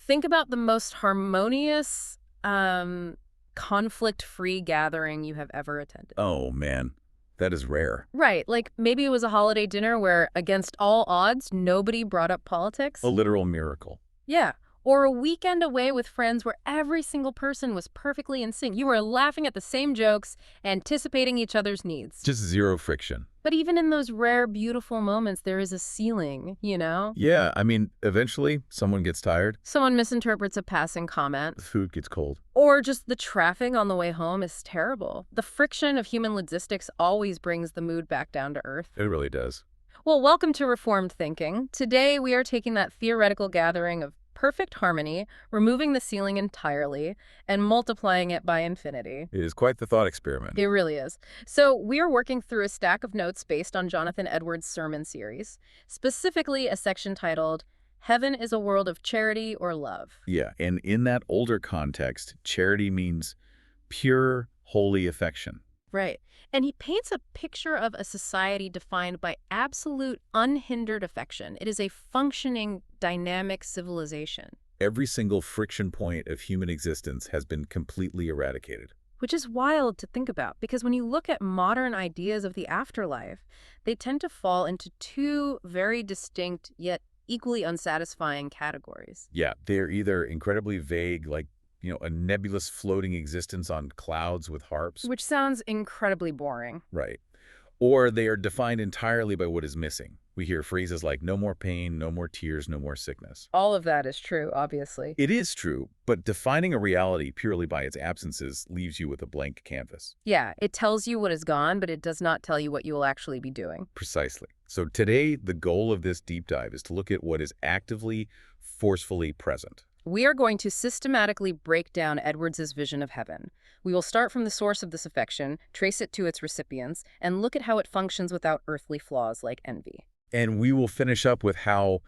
Think about the most harmonious, conflict-free gathering you have ever attended. Oh, man. That is rare. Right, like maybe it was a holiday dinner where, against all odds, nobody brought up A politics. literal miracle. Yeah. Or a weekend away with friends where every single person was perfectly in sync. You were laughing at the same jokes, anticipating each other's needs. Just zero friction. But even in those rare, beautiful moments, there is a ceiling, you know? Yeah, I mean, eventually someone gets tired, Someone misinterprets a passing comment. the food gets cold. Or just the traffic on the way home is terrible. The friction of human logistics always brings the mood back down to earth. It really does. Well, welcome to Reformed Thinking. Today, we are taking that theoretical gathering of perfect harmony, removing the ceiling entirely, and multiplying it by infinity. It is quite the thought experiment. It really is. So we are working through a stack of notes based on Jonathan Edwards' sermon series, specifically a section titled, Heaven is a World of Charity or Love. Yeah, and in that older context, charity means pure, holy affection. Right. And he paints a picture of a society defined by absolute, unhindered affection. It is a functioning, dynamic civilization. Every single friction point of human existence has been completely eradicated. Which is wild to think about, because when you look at modern ideas of the afterlife, they tend to fall into two very distinct yet equally unsatisfying categories. Yeah, they're either incredibly vague, like, a nebulous floating existence on clouds with harps. Which sounds incredibly boring. Right. Or they are defined entirely by what is missing. We hear phrases like no more pain, no more tears, no more sickness. All of that is true, obviously. It is true, but defining a reality purely by its absences leaves you with a blank canvas. Yeah, it tells you what is gone, but it does not tell you what you will actually be doing. Precisely. So today, the goal of this deep dive is to look at what is actively, forcefully present. We are going to systematically break down Edwards's vision of heaven. We will start from the source of this affection, trace it to its recipients, and look at how it functions without earthly flaws like envy. And we will finish up with how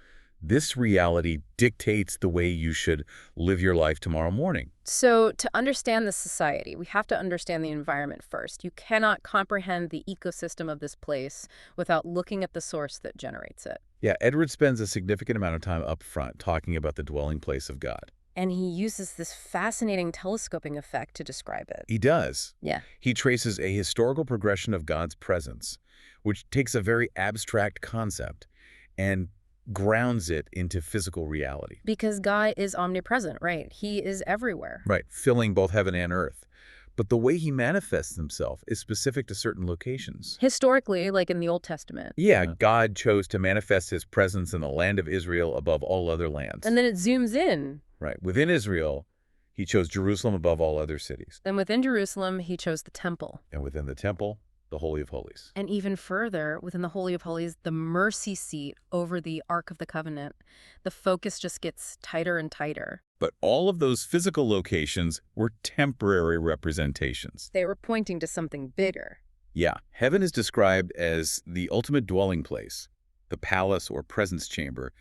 this reality dictates the way you should live your life tomorrow morning. So, to understand this society, we have to understand the environment first. You cannot comprehend the ecosystem of this place without looking at the source that generates it. Yeah, Edward spends a significant amount of time up front talking about the dwelling place of God. And he uses this fascinating telescoping effect to describe it. He does. Yeah. He traces a historical progression of God's presence, which takes a very abstract concept and grounds it into physical reality. Because God is omnipresent, right? He is everywhere. Right, filling both heaven and earth. But the way he manifests himself is specific to certain locations. Historically, like in the Old Testament. Yeah, God chose to manifest his presence in the land of Israel above all other lands. And then it zooms in. Right, within Israel, he chose Jerusalem above all other cities. Then within Jerusalem, he chose the temple. And within the temple, the Holy of Holies. And even further, within the Holy of Holies, the mercy seat over the Ark of the Covenant. The focus just gets tighter and tighter. But all of those physical locations were temporary representations. They were pointing to something bigger. Yeah, heaven is described as the ultimate dwelling place, the palace or presence chamber,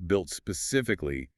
built specifically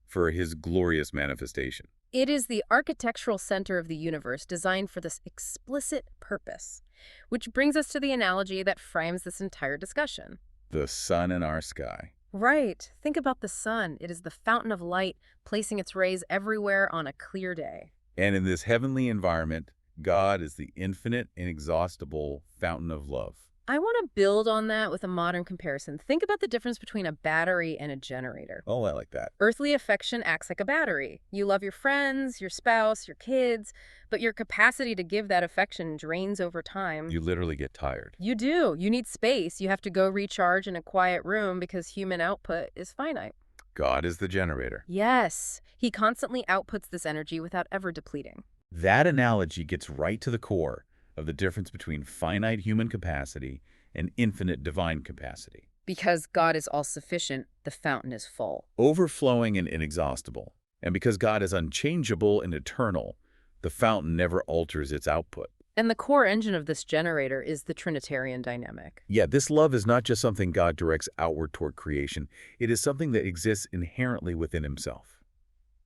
for his glorious manifestation. It is the architectural center of the universe designed for this explicit purpose, which brings us to the analogy that frames this entire discussion. The sun in our sky. Right. Think about the sun. It is the fountain of light, placing its rays everywhere on a clear day. And in this heavenly environment, God is the infinite, inexhaustible fountain of love. I want to build on that with a modern comparison. Think about the difference between a battery and a generator. Oh, I like that. Earthly affection acts like a battery. You love your friends, your spouse, your kids, but your capacity to give that affection drains over time. You literally get tired. You do. You need space. You have to go recharge in a quiet room because human output is finite. God is the generator. Yes. He constantly outputs this energy without ever depleting. That analogy gets right to the core of the difference between finite human capacity and infinite divine capacity. Because God is all-sufficient, the fountain is full. Overflowing and inexhaustible. And because God is unchangeable and eternal, the fountain never alters its output. And the core engine of this generator is the Trinitarian dynamic. Yeah, this love is not just something God directs outward toward creation. It is something that exists inherently within himself.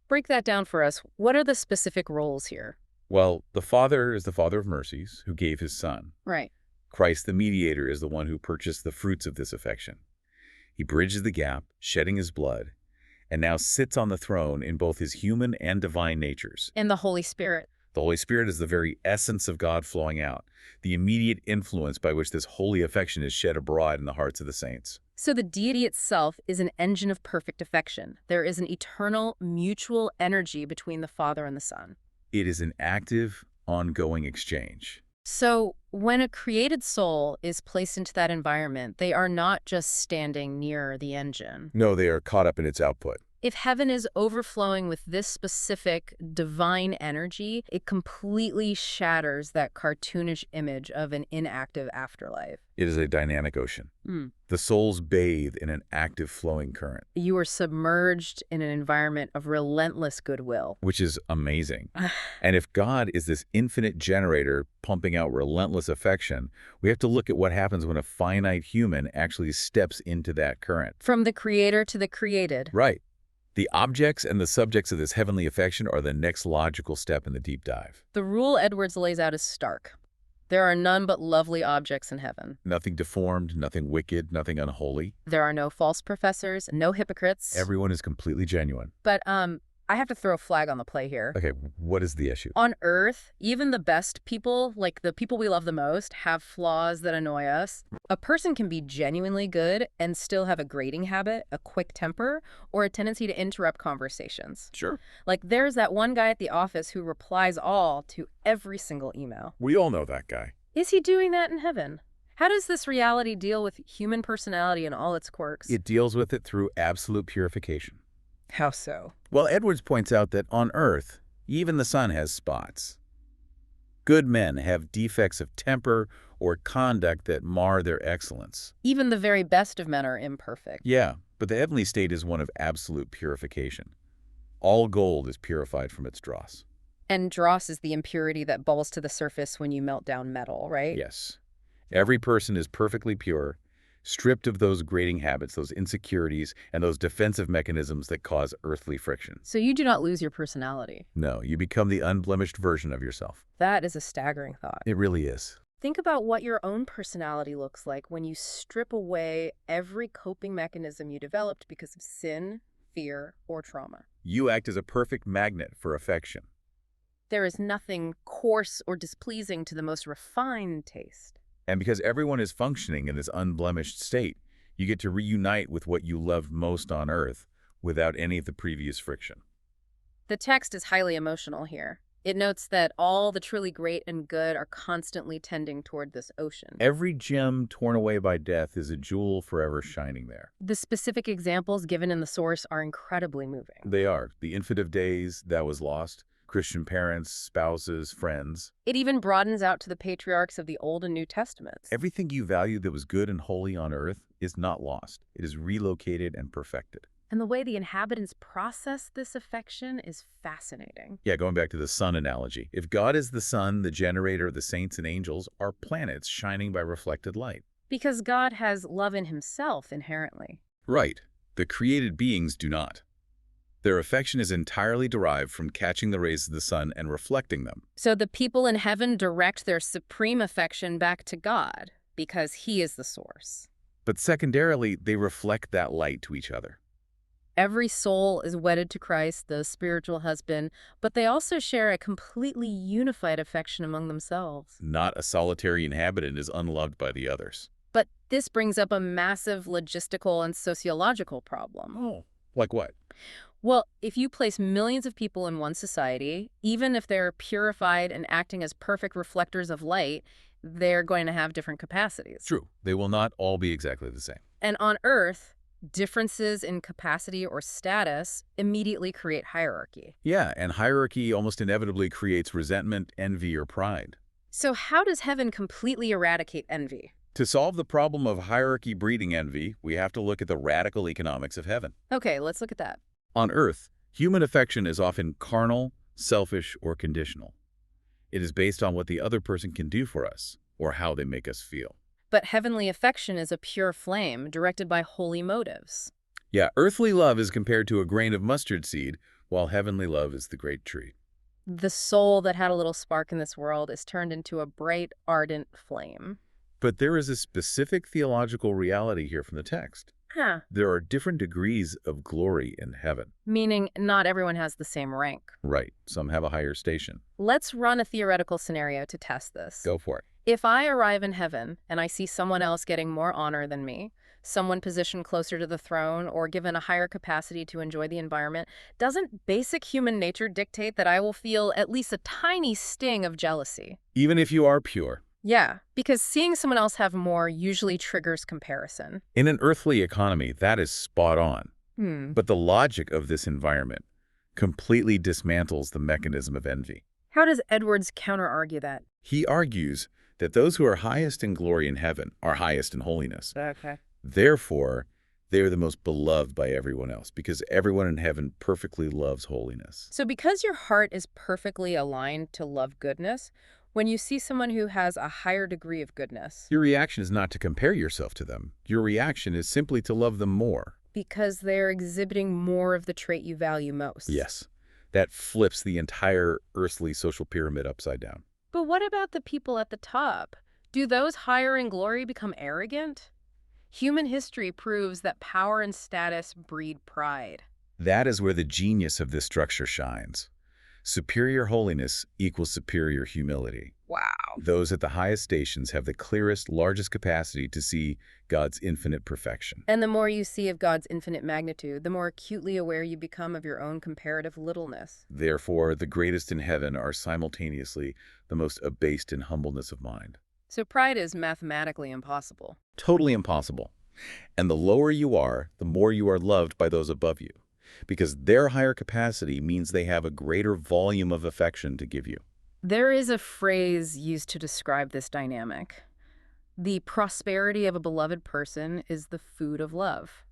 Break that down for us. What are the specific roles here? Well, the Father is the Father of mercies, who gave his Son. Right. Christ, the mediator, is the one who purchased the fruits of this affection. He bridges the gap, shedding his blood, and now sits on the throne in both his human and divine natures. And the Holy Spirit. The Holy Spirit is the very essence of God flowing out, the immediate influence by which this holy affection is shed abroad in the hearts of the saints. So the deity itself is an engine of perfect affection. There is an eternal, mutual energy between the Father and the Son. It is an active, ongoing exchange. So when a created soul is placed into that environment, they are not just standing near the engine. No, they are caught up in its output. If heaven is overflowing with this specific divine energy, it completely shatters that cartoonish image of an inactive afterlife. It is a dynamic ocean. The souls bathe in an active flowing current. You are submerged in an environment of relentless goodwill. Which is amazing. And if God is this infinite generator pumping out relentless affection, we have to look at what happens when a finite human actually steps into that current. From the creator to the created. Right. The objects and the subjects of this heavenly affection are the next logical step in the deep dive. The rule Edwards lays out is stark. There are none but lovely objects in heaven. Nothing deformed, nothing wicked, nothing unholy. There are no false professors, no hypocrites. Everyone is completely genuine. But I have to throw a flag on the play here. Okay, what is the issue? On Earth, even the best people, like the people we love the most, have flaws that annoy us. A person can be genuinely good and still have a grating habit, a quick temper, or a tendency to interrupt conversations. Sure. Like there's that one guy at the office who replies all to every single email. We all know that guy. Is he doing that in heaven? How does this reality deal with human personality and all its quirks? It deals with it through absolute purification. How so? Well, Edwards points out that on Earth, even the sun has spots. Good men have defects of temper or conduct that mar their excellence. Even the very best of men are imperfect. Yeah, but the heavenly state is one of absolute purification. All gold is purified from its dross. And dross is the impurity that bubbles to the surface when you melt down metal, right? Yes. Every person is perfectly pure, stripped of those grating habits, those insecurities, and those defensive mechanisms that cause earthly friction. So you do not lose your personality. No, you become the unblemished version of yourself. That is a staggering thought. It really is. Think about what your own personality looks like when you strip away every coping mechanism you developed because of sin, fear, or trauma. You act as a perfect magnet for affection. There is nothing coarse or displeasing to the most refined taste. And because everyone is functioning in this unblemished state, you get to reunite with what you loved most on Earth without any of the previous friction. The text is highly emotional here. It notes that all the truly great and good are constantly tending toward this ocean. Every gem torn away by death is a jewel forever shining there. The specific examples given in the source are incredibly moving. They are. The infant of days that was lost, Christian parents, spouses, friends. It even broadens out to the patriarchs of the Old and New Testaments. Everything you valued that was good and holy on Earth is not lost. It is relocated and perfected. And the way the inhabitants process this affection is fascinating. Yeah, going back to the sun analogy. If God is the sun, the generator of the saints and angels are planets shining by reflected light. Because God has love in himself inherently. Right. The created beings do not. Their affection is entirely derived from catching the rays of the sun and reflecting them. So the people in heaven direct their supreme affection back to God because he is the source. But secondarily, they reflect that light to each other. Every soul is wedded to Christ, the spiritual husband, but they also share a completely unified affection among themselves. Not a solitary inhabitant is unloved by the others. But this brings up a massive logistical and sociological problem. Oh, like what? Well, if you place millions of people in one society, even if they're purified and acting as perfect reflectors of light, they're going to have different capacities. True. They will not all be exactly the same. And on Earth, differences in capacity or status immediately create hierarchy. Yeah, and hierarchy almost inevitably creates resentment, envy, or pride. So how does heaven completely eradicate envy? To solve the problem of hierarchy breeding envy, we have to look at the radical economics of heaven. Okay, let's look at that. On Earth, human affection is often carnal, selfish, or conditional. It is based on what the other person can do for us, or how they make us feel. But heavenly affection is a pure flame, directed by holy motives. Yeah, earthly love is compared to a grain of mustard seed, while heavenly love is the great tree. The soul that had a little spark in this world is turned into a bright, ardent flame. But there is a specific theological reality here from the text. Huh. There are different degrees of glory in heaven. Meaning not everyone has the same rank. Right. Some have a higher station. Let's run a theoretical scenario to test this. Go for it. If I arrive in heaven and I see someone else getting more honor than me, someone positioned closer to the throne or given a higher capacity to enjoy the environment, doesn't basic human nature dictate that I will feel at least a tiny sting of jealousy? Even if you are pure. Yeah, because seeing someone else have more usually triggers comparison. In an earthly economy, that is spot on. Hmm. But the logic of this environment completely dismantles the mechanism of envy. How does Edwards counter-argue that? He argues that those who are highest in glory in heaven are highest in holiness. Okay. Therefore, they are the most beloved by everyone else because everyone in heaven perfectly loves holiness. So because your heart is perfectly aligned to love goodness, when you see someone who has a higher degree of goodness, Your reaction is not to compare yourself to them. Your reaction is simply to love them more. because they're exhibiting more of the trait you value most. Yes, that flips the entire earthly social pyramid upside down. But what about the people at the top? Do those higher in glory become arrogant? Human history proves that power and status breed pride. That is where the genius of this structure shines. Superior holiness equals superior humility. Wow. Those at the highest stations have the clearest, largest capacity to see God's infinite perfection. And the more you see of God's infinite magnitude, the more acutely aware you become of your own comparative littleness. Therefore, the greatest in heaven are simultaneously the most abased in humbleness of mind. So pride is mathematically impossible. Totally impossible. And the lower you are, the more you are loved by those above you, because their higher capacity means they have a greater volume of affection to give you. There is a phrase used to describe this dynamic. The prosperity of a beloved person is the food of love.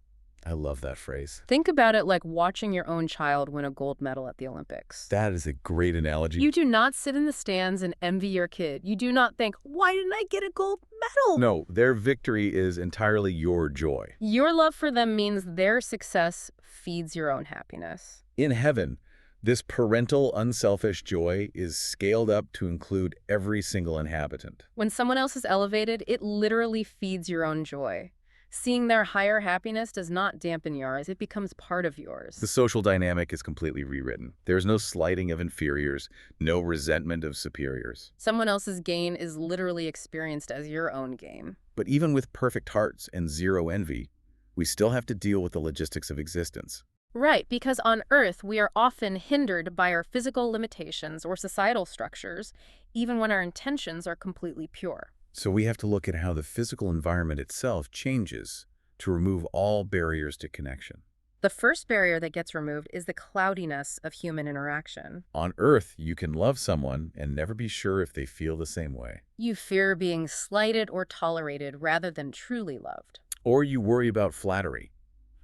I love that phrase. Think about it like watching your own child win a gold medal at the Olympics. That is a great analogy. You do not sit in the stands and envy your kid. You do not think, why didn't I get a gold medal? No, their victory is entirely your joy. Your love for them means their success feeds your own happiness. In heaven, this parental, unselfish joy is scaled up to include every single inhabitant. When someone else is elevated, it literally feeds your own joy. Seeing their higher happiness does not dampen yours, it becomes part of yours. The social dynamic is completely rewritten. There's no slighting of inferiors, no resentment of superiors. Someone else's gain is literally experienced as your own gain. But even with perfect hearts and zero envy, we still have to deal with the logistics of existence. Right, because on Earth, we are often hindered by our physical limitations or societal structures, even when our intentions are completely pure. So we have to look at how the physical environment itself changes to remove all barriers to connection. The first barrier that gets removed is the cloudiness of human interaction. On Earth, you can love someone and never be sure if they feel the same way. You fear being slighted or tolerated rather than truly loved. Or you worry about flattery.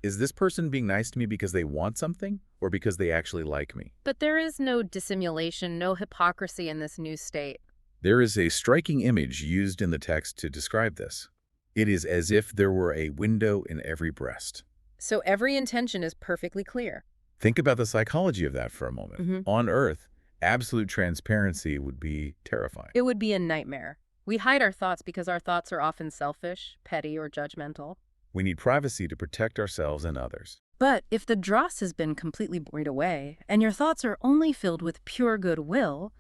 Is this person being nice to me because they want something or because they actually like me? But there is no dissimulation, no hypocrisy in this new state. There is a striking image used in the text to describe this. It is as if there were a window in every breast. So every intention is perfectly clear. Think about the psychology of that for a moment. Mm-hmm. On Earth, absolute transparency would be terrifying. It would be a nightmare. We hide our thoughts because our thoughts are often selfish, petty, or judgmental. We need privacy to protect ourselves and others. But if the dross has been completely buried away, and your thoughts are only filled with pure goodwill,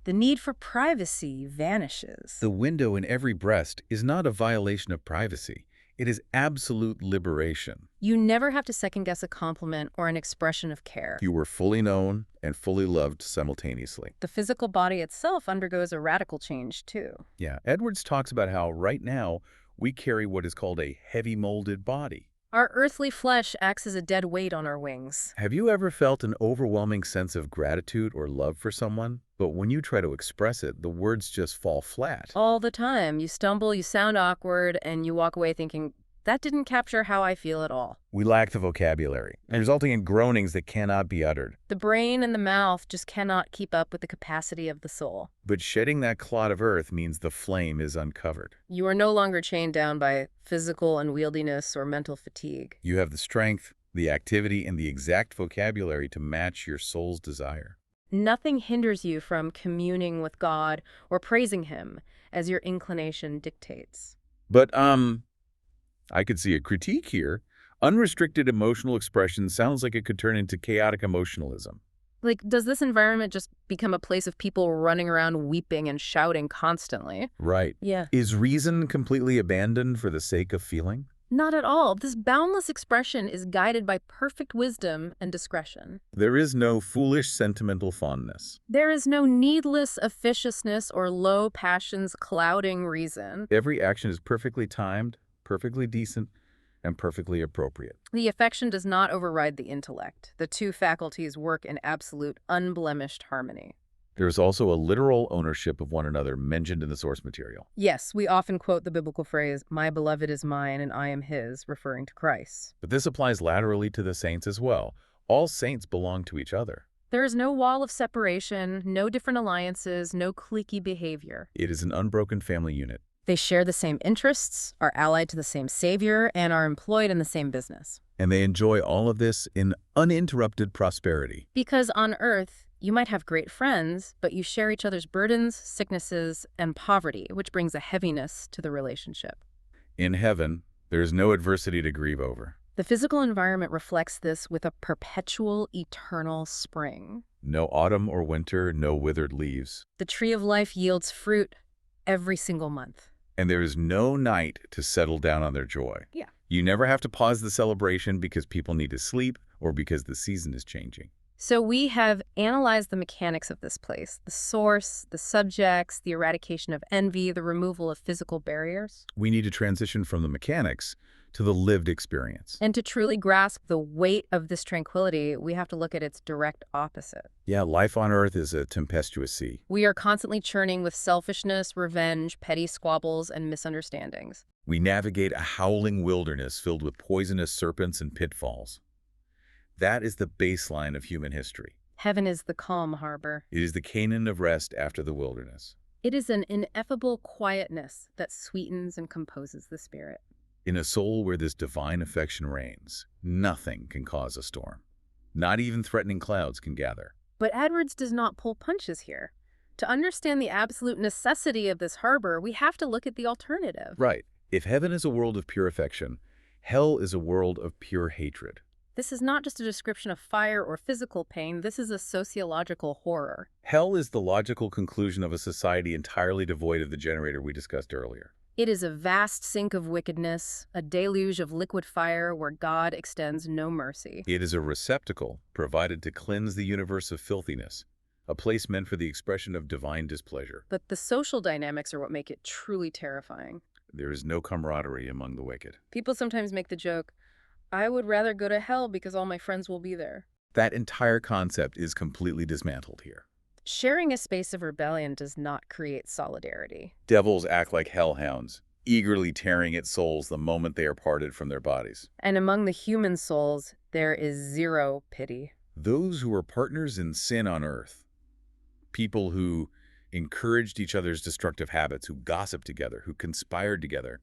the need for privacy vanishes. The window in every breast is not a violation of privacy. It is absolute liberation. You never have to second-guess a compliment or an expression of care. You were fully known and fully loved simultaneously. The physical body itself undergoes a radical change, too. Yeah, Edwards talks about how right now we carry what is called a heavy molded body. Our earthly flesh acts as a dead weight on our wings. Have you ever felt an overwhelming sense of gratitude or love for someone, but when you try to express it, the words just fall flat? All the time. You stumble, you sound awkward, and you walk away thinking, that didn't capture how I feel at all. We lack the vocabulary, resulting in groanings that cannot be uttered. The brain and the mouth just cannot keep up with the capacity of the soul. But shedding that clod of earth means the flame is uncovered. You are no longer chained down by physical unwieldiness or mental fatigue. You have the strength, the activity, and the exact vocabulary to match your soul's desire. Nothing hinders you from communing with God or praising Him as your inclination dictates. But, I could see a critique here. Unrestricted emotional expression sounds like it could turn into chaotic emotionalism. Like, does this environment just become a place of people running around weeping and shouting constantly? Right. Yeah. Is reason completely abandoned for the sake of feeling? Not at all. This boundless expression is guided by perfect wisdom and discretion. There is no foolish sentimental fondness. There is no needless officiousness or low passions clouding reason. Every action is perfectly timed, perfectly decent, and perfectly appropriate. The affection does not override the intellect. The two faculties work in absolute, unblemished harmony. There is also a literal ownership of one another mentioned in the source material. Yes, we often quote the biblical phrase, "My beloved is mine and I am his," referring to Christ. But this applies laterally to the saints as well. All saints belong to each other. There is no wall of separation, no different alliances, no cliquey behavior. It is an unbroken family unit. They share the same interests, are allied to the same savior, and are employed in the same business. And they enjoy all of this in uninterrupted prosperity. Because on earth, you might have great friends, but you share each other's burdens, sicknesses, and poverty, which brings a heaviness to the relationship. In heaven, there is no adversity to grieve over. The physical environment reflects this with a perpetual, eternal spring. No autumn or winter, no withered leaves. The tree of life yields fruit every single month. And there is no night to settle down on their joy. Yeah. You never have to pause the celebration because people need to sleep or because the season is changing. So we have analyzed the mechanics of this place, the source, the subjects, the eradication of envy, the removal of physical barriers. We need to transition from the mechanics to the lived experience. And to truly grasp the weight of this tranquility, we have to look at its direct opposite. Yeah, life on Earth is a tempestuous sea. We are constantly churning with selfishness, revenge, petty squabbles, and misunderstandings. We navigate a howling wilderness filled with poisonous serpents and pitfalls. That is the baseline of human history. Heaven is the calm harbor. It is the Canaan of rest after the wilderness. It is an ineffable quietness that sweetens and composes the spirit. In a soul where this divine affection reigns, nothing can cause a storm. Not even threatening clouds can gather. But Edwards does not pull punches here. To understand the absolute necessity of this harbor, we have to look at the alternative. Right. If heaven is a world of pure affection, hell is a world of pure hatred. This is not just a description of fire or physical pain, this is a sociological horror. Hell is the logical conclusion of a society entirely devoid of the generator we discussed earlier. It is a vast sink of wickedness, a deluge of liquid fire where God extends no mercy. It is a receptacle provided to cleanse the universe of filthiness, a place meant for the expression of divine displeasure. But the social dynamics are what make it truly terrifying. There is no camaraderie among the wicked. People sometimes make the joke, "I would rather go to hell because all my friends will be there." That entire concept is completely dismantled here. Sharing a space of rebellion does not create solidarity. Devils act like hellhounds, eagerly tearing at souls the moment they are parted from their bodies. And among the human souls, there is zero pity. Those who are partners in sin on earth, people who encouraged each other's destructive habits, who gossiped together, who conspired together,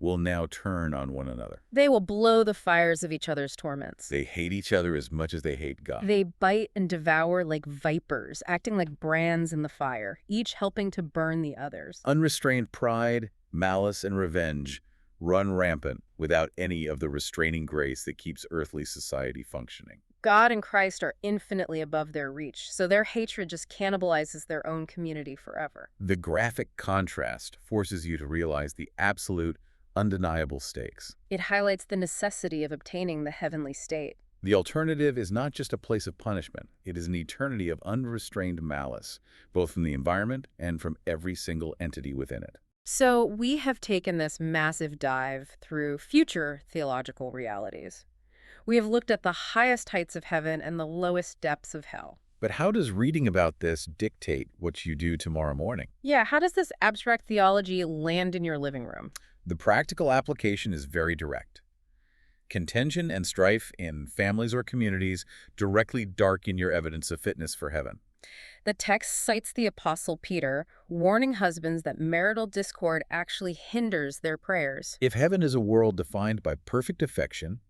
will now turn on one another. They will blow the fires of each other's torments. They hate each other as much as they hate God. They bite and devour like vipers, acting like brands in the fire, each helping to burn the others. Unrestrained pride, malice, and revenge run rampant without any of the restraining grace that keeps earthly society functioning. God and Christ are infinitely above their reach, so their hatred just cannibalizes their own community forever. The graphic contrast forces you to realize the absolute, undeniable stakes. It highlights the necessity of obtaining the heavenly state. The alternative is not just a place of punishment. It is an eternity of unrestrained malice, both from the environment and from every single entity within it. So we have taken this massive dive through future theological realities. We have looked at the highest heights of heaven and the lowest depths of hell. But how does reading about this dictate what you do tomorrow morning? Yeah, how does this abstract theology land in your living room? The practical application is very direct. Contention and strife in families or communities directly darken your evidence of fitness for heaven. The text cites the Apostle Peter, warning husbands that marital discord actually hinders their prayers. If heaven is a world defined by perfect affection,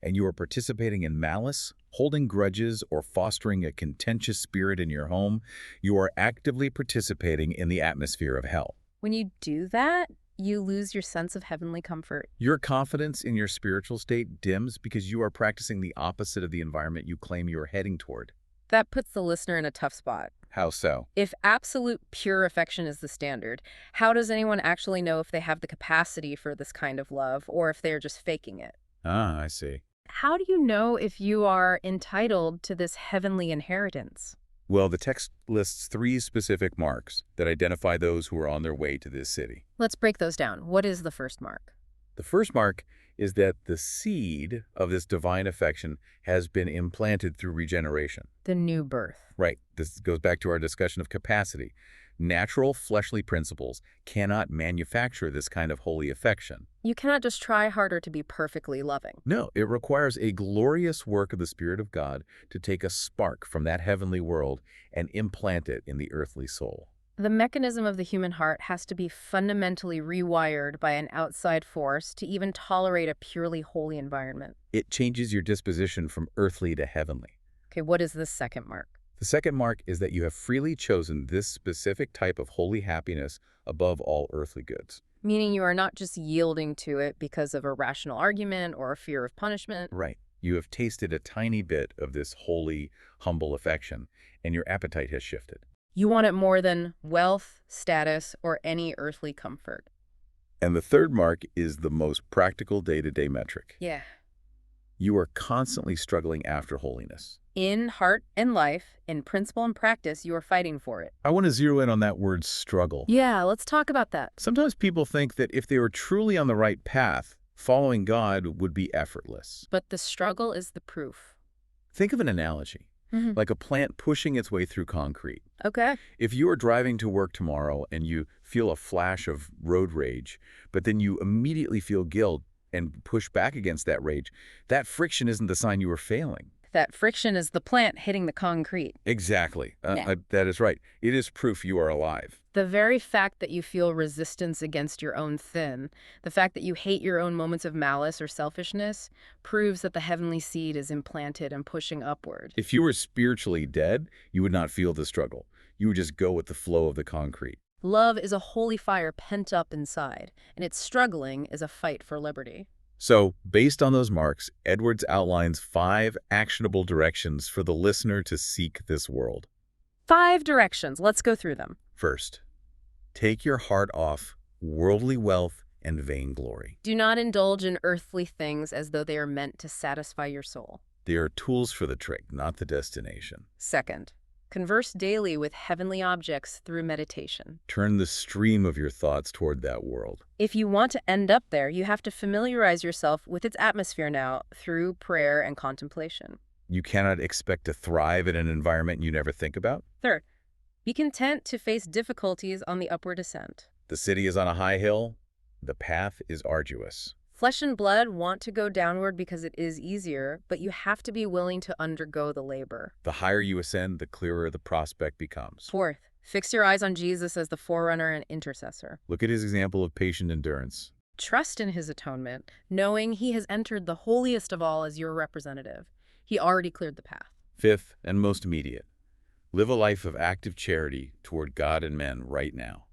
and you are participating in malice, holding grudges, or fostering a contentious spirit in your home, you are actively participating in the atmosphere of hell. When you do that, You lose your sense of heavenly comfort. Your confidence in your spiritual state dims because you are practicing the opposite of the environment you claim you are heading toward. That puts the listener in a tough spot. How so? If absolute pure affection is the standard, how does anyone actually know if they have the capacity for this kind of love or if they're just faking it? Ah, I see. How do you know if you are entitled to this heavenly inheritance? Well, the text lists 3 specific marks that identify those who are on their way to this city. Let's break those down. What is the first mark? The first mark is that the seed of this divine affection has been implanted through regeneration. The new birth. Right. This goes back to our discussion of capacity. Natural fleshly principles cannot manufacture this kind of holy affection. You cannot just try harder to be perfectly loving. No, it requires a glorious work of the Spirit of God to take a spark from that heavenly world and implant it in the earthly soul. The mechanism of the human heart has to be fundamentally rewired by an outside force to even tolerate a purely holy environment. It changes your disposition from earthly to heavenly. Okay, what is the second mark? The second mark is that you have freely chosen this specific type of holy happiness above all earthly goods. Meaning you are not just yielding to it because of a rational argument or a fear of punishment. Right. You have tasted a tiny bit of this holy, humble affection, and your appetite has shifted. You want it more than wealth, status, or any earthly comfort. And the third mark is the most practical day-to-day metric. Yeah. You are constantly struggling after holiness. In heart and life, in principle and practice, you are fighting for it. I want to zero in on that word struggle. Yeah, let's talk about that. Sometimes people think that if they were truly on the right path, following God would be effortless. But the struggle is the proof. Think of an analogy, like a plant pushing its way through concrete. Okay. If you are driving to work tomorrow and you feel a flash of road rage, but then you immediately feel guilt and push back against that rage, that friction isn't the sign you are failing. That friction is the plant hitting the concrete. Exactly. Yeah. That is right. It is proof you are alive. The very fact that you feel resistance against your own sin, the fact that you hate your own moments of malice or selfishness, proves that the heavenly seed is implanted and pushing upward. If you were spiritually dead, you would not feel the struggle. You would just go with the flow of the concrete. Love is a holy fire pent up inside, and its struggling is a fight for liberty. So, based on those marks, Edwards outlines 5 actionable directions for the listener to seek this world. 5 directions. Let's go through them. First, take your heart off worldly wealth and vainglory. Do not indulge in earthly things as though they are meant to satisfy your soul. They are tools for the trick, not the destination. Second, converse daily with heavenly objects through meditation. Turn the stream of your thoughts toward that world. If you want to end up there, you have to familiarize yourself with its atmosphere now through prayer and contemplation. You cannot expect to thrive in an environment you never think about. Third, be content to face difficulties on the upward ascent. The city is on a high hill. The path is arduous. Flesh and blood want to go downward because it is easier, but you have to be willing to undergo the labor. The higher you ascend, the clearer the prospect becomes. Fourth, fix your eyes on Jesus as the forerunner and intercessor. Look at his example of patient endurance. Trust in his atonement, knowing he has entered the holiest of all as your representative. He already cleared the path. Fifth, and most immediate, live a life of active charity toward God and men right now.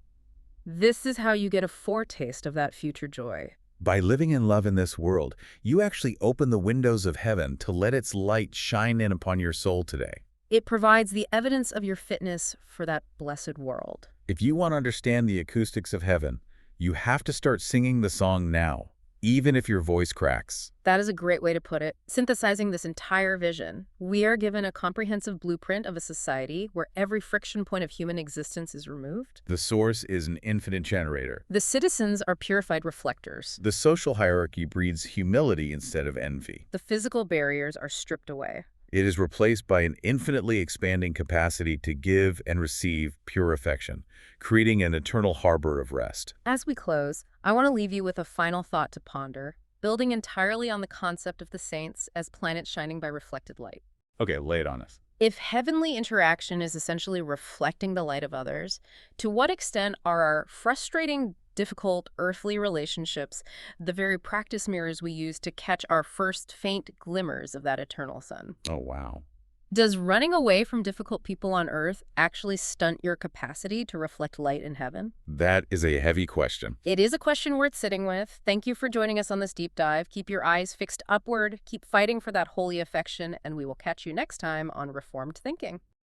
This is how you get a foretaste of that future joy. By living in love in this world, you actually open the windows of heaven to let its light shine in upon your soul today. It provides the evidence of your fitness for that blessed world. If you want to understand the acoustics of heaven, you have to start singing the song now, even if your voice cracks. That is a great way to put it. Synthesizing this entire vision, we are given a comprehensive blueprint of a society where every friction point of human existence is removed. The source is an infinite generator. The citizens are purified reflectors. The social hierarchy breeds humility instead of envy. The physical barriers are stripped away. It is replaced by an infinitely expanding capacity to give and receive pure affection, creating an eternal harbor of rest. As we close, I want to leave you with a final thought to ponder, building entirely on the concept of the saints as planets shining by reflected light. Okay, lay it on us. If heavenly interaction is essentially reflecting the light of others, to what extent are our frustrating, difficult earthly relationships the very practice mirrors we use to catch our first faint glimmers of that eternal sun? Oh, wow. Does running away from difficult people on Earth actually stunt your capacity to reflect light in heaven? That is a heavy question. It is a question worth sitting with. Thank you for joining us on this deep dive. Keep your eyes fixed upward, keep fighting for that holy affection, and we will catch you next time on Reformed Thinking.